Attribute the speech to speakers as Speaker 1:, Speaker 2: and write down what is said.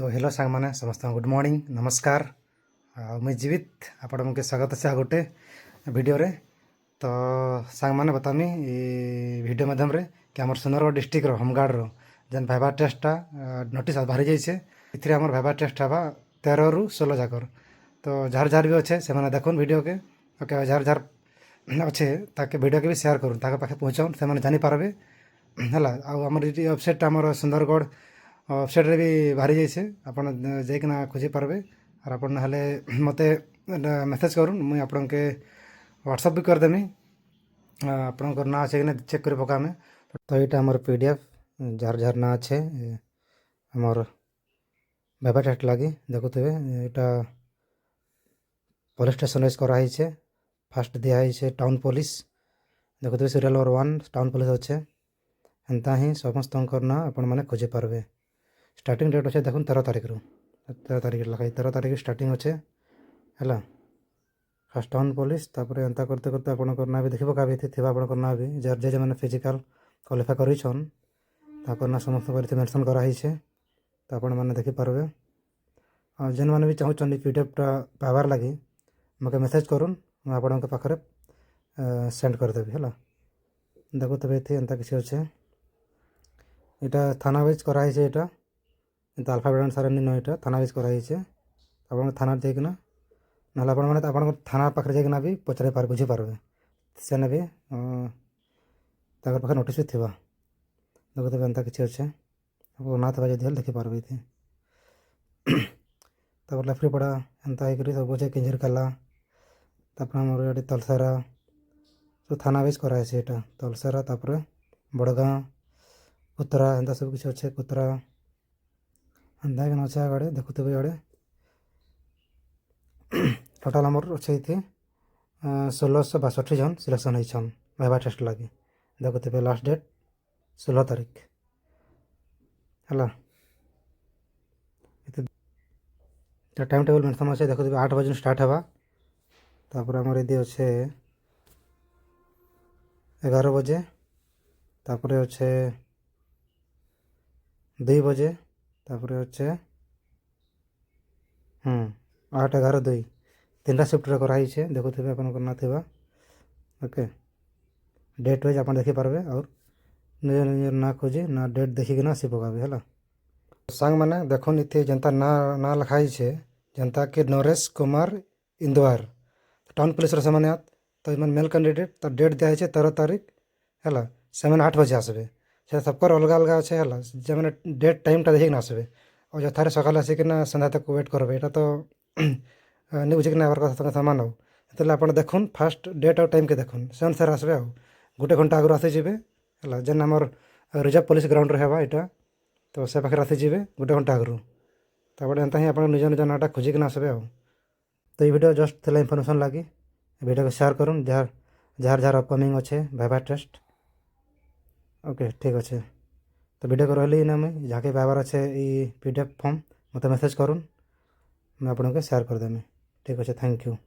Speaker 1: तो हेलो सांग मैंने समस्त गुड मॉर्निंग नमस्कार मुझे जीवित आपण मुझे स्वागत है गोटे वीडियो रे। तो सांग मैंने बतामी ये वीडियो माध्यम रे कि आम सुंदरगढ़ डिस्ट्रिक्ट होमगार्ड रो जेन भाइबा टेस्टा नोटिस बाहरी जाइए इथे आम भाइबा टेस्ट हवा 13 ରୁ 16 जाकर। तो जार जार भी अच्छे से देखुन वीडियो के ओके जार जार अच्छे ताके वीडियो के भी शेयर करूँ ताके पाखे पहुँचाऊन से जानीपारे है। आमर ये वेबसाइट आमर सुंदरगढ़ वेबसाइट भी बाहरी जाइए आपड़ जाइना खोजी पार्बे और आप मत मेसेज करूँ मुई आपण के व्हाट्सअप भी करदेमी आपणकर ना अच्छे कि चेक कर पकामे। तो यहाँ आमर PDF जार जार ना अच्छे आमर भाइबा टेस्ट लगी देखुवे यहाँ पुलिस स्टेशन वाइज कराई फास्ट दिखाई टाउन पुलिस देखुवे सीरियल नंबर 1 टाउन पुलिस अच्छे एंता ही समस्त ना आपण मैंने खोजी पार्बे। स्टार्टिंग डेट अच्छे देखो 13 तारिख रू 13 तारिख लगा 13 तारिख स्टार्टिंग अच्छे है फास्ट टाउन पुलिस तापर एंता करते करते आपंकर ना भी देख पका थी आपंकर ना भी जार जे मैंने फिजिकाल क्वालिफाई करछन तापर ना समस्त पर मेंशन कराई तो आपण मैंने देखिपारे और जेन मैंने भी चाहूँ पीडीएफटा पावर लगी मके मेसेज करूँ मैं आपण पाखे सेंड करदेवी है देखुवे ये एंता किसी अच्छे यहाँ थाना वाइज कराई यहाँ तो अल्फाबेट अनुसार नहीं यहाँ थाना वाइज कराई आप थाना जाइना ना आप थाना पाखे जाइना भी पचारे पार बुझी पार्बे सेने भी पाखे नोटिस भी थी देखुवे एंता किसी अच्छे ना था जब देखिपारे थी तापर लेफ्ट पड़ा एंता सब बुझे किंजर काला मोर ये तलसारा सब थाना वाइज कराई यहाँ तलसारा तापर बड़गाँ कुतरा एंता सब किसी अच्छे कुतरा एंता अच्छे आगे देखुवे आड़े टोटाल आमर अच्छे थी 1662 जन सिलेक्शन होन भाइबा टेस्ट लगी देखुवे लास्ट डेट 16 तारिख है। टाइम टेबल मेंशन अच्छे देखुवे 8 बजे स्टार्ट हवा तापर आमर ये अच्छे 11 बजे तापर अच्छे 2 बजे तापर अच्छे 8 11 2 3टा शिफ्ट कराई देखुवे अपन ना थी ओके डेट वाइज आप देखिपारे और निज निज ना खोजी ना डेट देखिकिना आसी पकाबे है। सांग मैंने देखो इतने जनता ना ना लिखाई जनता के नरेश कुमार इंदवार टाउन पुलिस से तो इन मेल कैंडिडेट तो डेट दिया 13 तारिख है से 8 बजे आसबे से सबकर अलग अलग अच्छे है जे मैंने डेट टाइमटा देखिए आसबे और जो थारे सकाल आसिकना संध्या तक वेट करबे यहाँ तो नहीं बुझिकना आवर कथा सामान हो तो आप देखुन फास्ट डेट और टाइम के देखुन से अनुसार आसबे गोटे घंटा आगु आसीजे है जेन आमर रिजर्व पुलिस ग्राउंड रहा यहाँ तो से पाखे आसीजे गोटे घंटा आगु तापर एंता ही आप निज निज नाटा खोजिकिना आसबे तो ये वीडियो जस्ट थी इनफर्मेशन लगी वीडियो को शेयर करूँ जार जार जार अपकमिंग अच्छे भाइबा टेस्ट ओके ठीक अच्छे। तो वीडियो को रही ना मुझे जहाँ के बाबर अच्छे ये PDF फॉर्म मत मेसेज करूँ मैं आपको शेयर करदेमी ठीक अच्छे थैंक यू।